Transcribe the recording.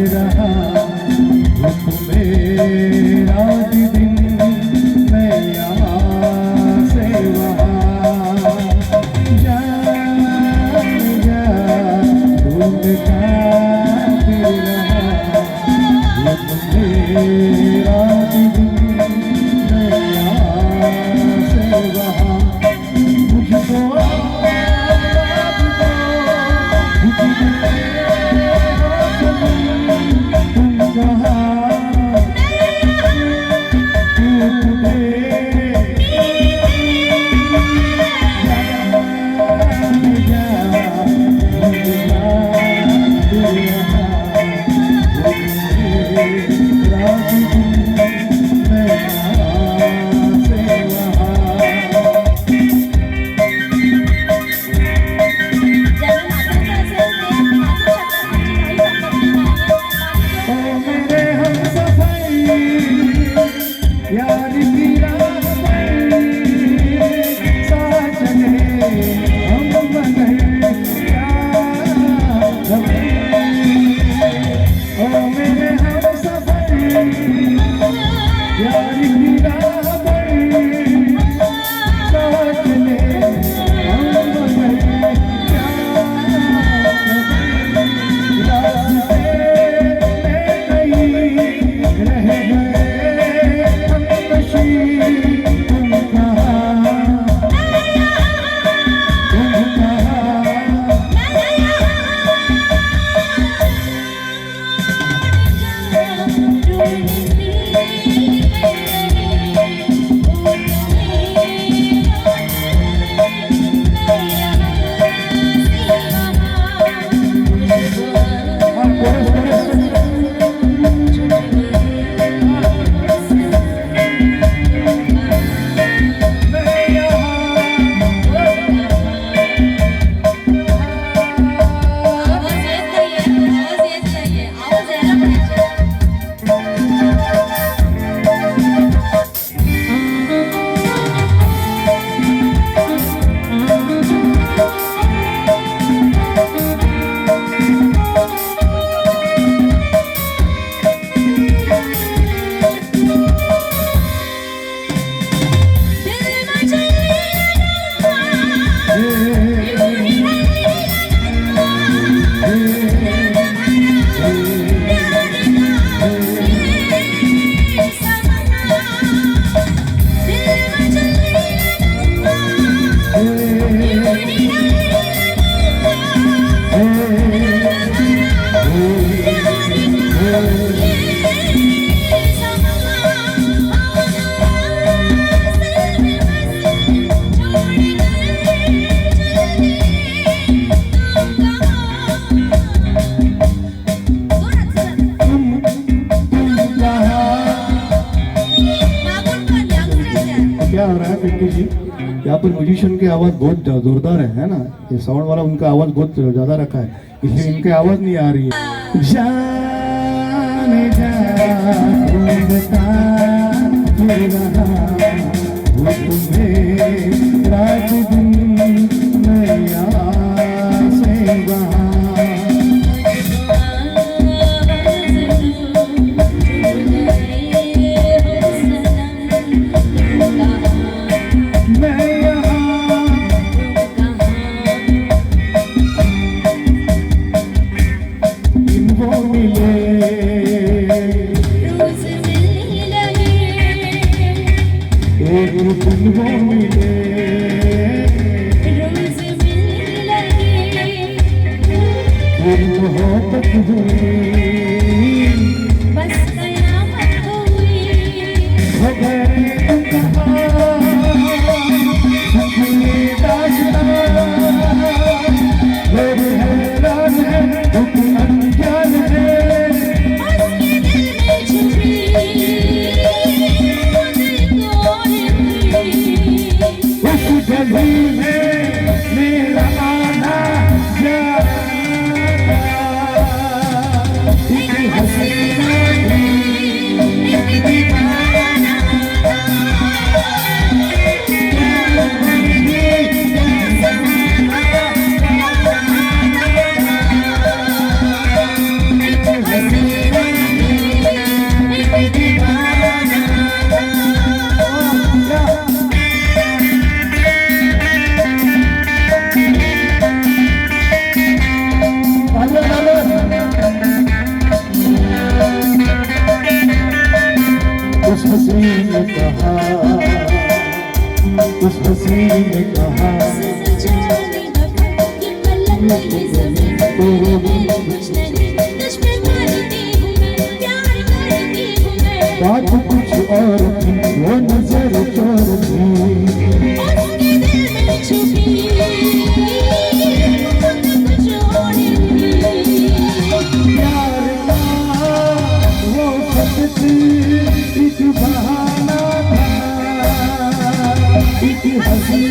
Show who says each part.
Speaker 1: रहा वो तुम्हें रात दिन मैं यहाँ से वहाँ जा जा ढूंढता फिर रहा वो तुम्हें रात दिन मैं यहाँ से वहाँ मुझको
Speaker 2: क्या हो रहा है पिंटू जी, यहाँ पर म्यूजिशियन की आवाज बहुत जोरदार है ना, ये साउंड वाला उनका आवाज बहुत ज्यादा रखा है, इसलिए इनकी आवाज नहीं आ रही है। जाने जा ढूंढता फिर रहा वो तुम्हें रात दिन मैं यहाँ से वहाँ उस हसी ने कहा, उस हसी ने कहा
Speaker 3: जाने वक्त ये पलक ये ज़मीन तेरे दिल कुछ नहीं तुझ पे मरती हूँ मैं प्यार करती हूँ मैं
Speaker 2: बात कुछ और थी वो नजर चोर थी
Speaker 3: उसके दिल में छुपी खुद कुछ और थी
Speaker 2: प्यार का वो सच्ची एक बहाना था एक हंसी